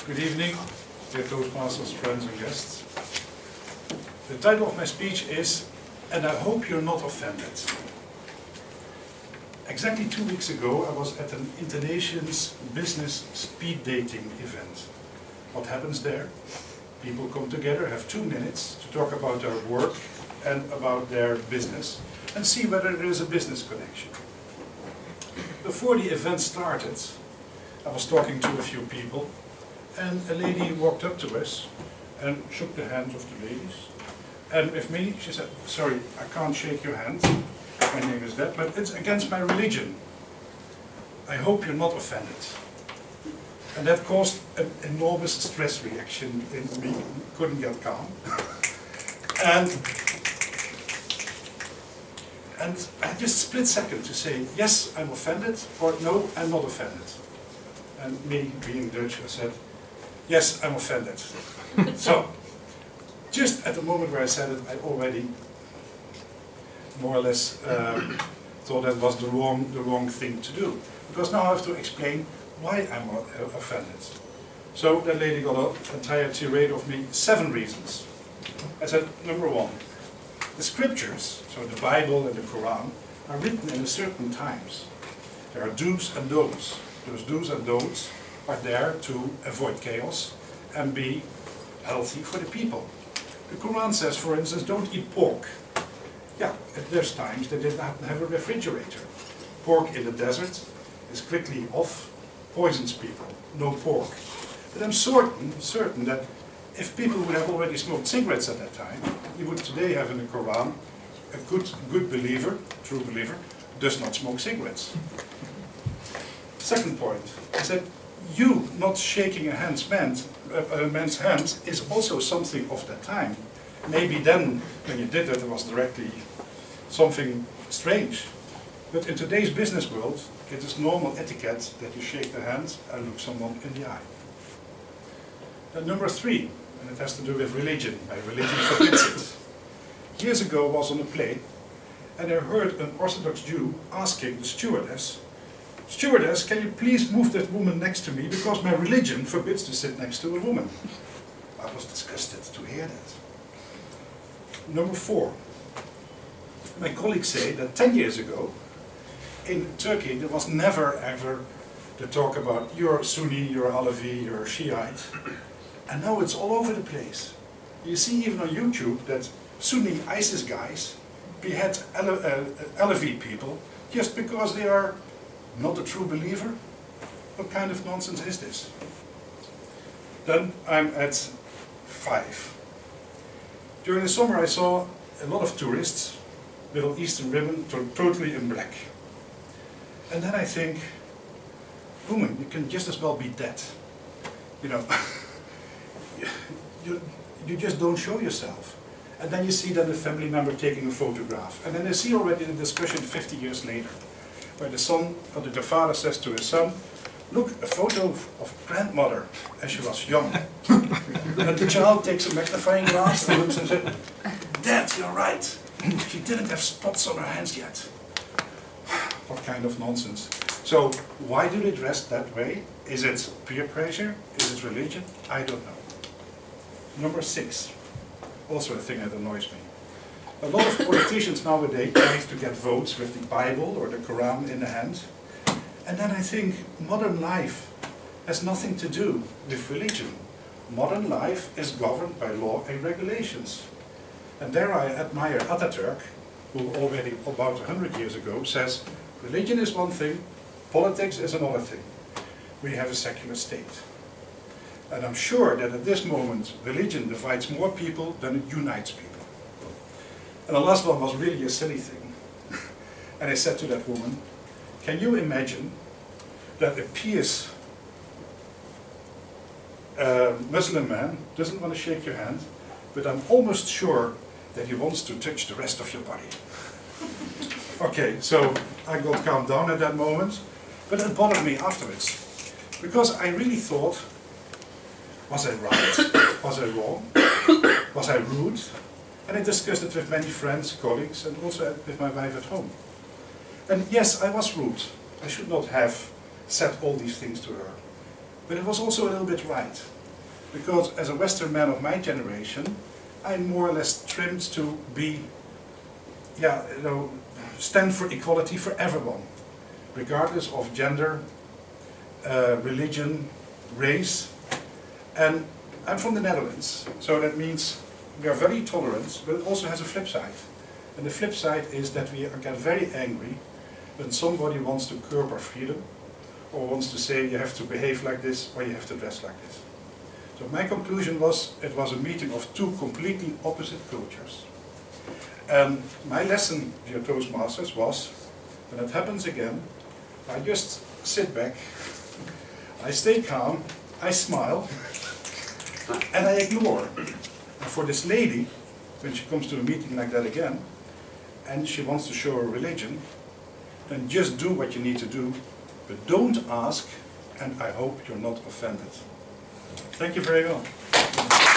Good evening, dear Toastmasters, friends and guests. The title of my speech is, and I hope you're not offended. Exactly 2 weeks ago I was at an Indonesian's business speed dating event. What happens there? People come together, have 2 minutes to talk about their work and about their business and see whether there is a business connection. Before the event started, I was talking to a few people, and a lady walked up to us and shook the hands of the ladies. And with me, she said, "Sorry, I can't shake your hand. My name is that, but it's against my religion. I hope you're not offended." And that caused an enormous stress reaction in me. Couldn't get calm. And I had just a split second to say, yes, I'm offended, or no, I'm not offended. And me, being Dutch, I said, yes, I'm offended. So, just at the moment where I said it, I already more or less thought that was the wrong thing to do. Because now I have to explain why I'm offended. So that lady got an entire tirade of me, 7 reasons. I said, number 1, the scriptures, so the Bible and the Quran, are written in certain times. There are do's and don'ts. Those do's and don'ts are there to avoid chaos and be healthy for the people. The Quran says, for instance, don't eat pork. Yeah, there's times they did not have a refrigerator. Pork in the desert is quickly off, poisons people, no pork. But I'm certain that if people would have already smoked cigarettes at that time, you would today have in the Quran a good believer, true believer, does not smoke cigarettes. Second point is that you not shaking a man's hand is also something of that time. Maybe then, when you did it, it was directly something strange. But in today's business world, it is normal etiquette that you shake the hand and look someone in the eye. And number 3, and it has to do with religion. My religion forbids it. Years ago I was on a plane, and I heard an Orthodox Jew asking the stewardess, "Stewardess, can you please move that woman next to me because my religion forbids to sit next to a woman?" I was disgusted to hear that. Number 4, my colleagues say that 10 years ago in Turkey there was never ever the talk about you're Sunni, you're Alawi, you're Shiite. And now it's all over the place. You see even on YouTube that Sunni ISIS guys behead Alawi people just because they are not a true believer. What kind of nonsense is this? Then I'm at 5. During the summer I saw a lot of tourists, Middle Eastern women, totally in black. And then I think, woman, you can just as well be dead. You know, you just don't show yourself. And then you see then a family member taking a photograph. And then you see already the discussion 50 years later, where the son, or the father says to his son, "Look, a photo of grandmother as she was young." And the child takes a magnifying glass and looks and says, "Dad, you're right. She didn't have spots on her hands yet." What kind of nonsense. So, why do they dress that way? Is it peer pressure? Is it religion? I don't know. Number 6, also a thing that annoys me. A lot of politicians nowadays try to get votes with the Bible or the Quran in the hand. And then I think modern life has nothing to do with religion. Modern life is governed by law and regulations. And there I admire Atatürk, who already about 100 years ago says, religion is one thing, politics is another thing. We have a secular state. And I'm sure that at this moment, religion divides more people than it unites people. And the last one was really a silly thing. And I said to that woman, can you imagine that a pious Muslim man doesn't want to shake your hand, but I'm almost sure that he wants to touch the rest of your body. Okay, so I got calmed down at that moment, but it bothered me afterwards. Because I really thought, was I right? Was I wrong? Was I rude? And I discussed it with many friends, colleagues, and also with my wife at home. And yes, I was rude. I should not have said all these things to her. But it was also a little bit right. because as a Western man of my generation, I'm more or less trimmed to be, yeah, you know, stand for equality for everyone, regardless of gender, religion, race. And I'm from the Netherlands, so that means we are very tolerant, but it also has a flip side. And the flip side is that we get very angry when somebody wants to curb our freedom, or wants to say you have to behave like this, or you have to dress like this. So my conclusion was, it was a meeting of two completely opposite cultures. And my lesson, dear Toastmasters, was, when it happens again, I just sit back, I stay calm, I smile, and I ignore. And for this lady, when she comes to a meeting like that again, and she wants to show her religion, then just do what you need to do, but don't ask, and I hope you're not offended. Thank you very much.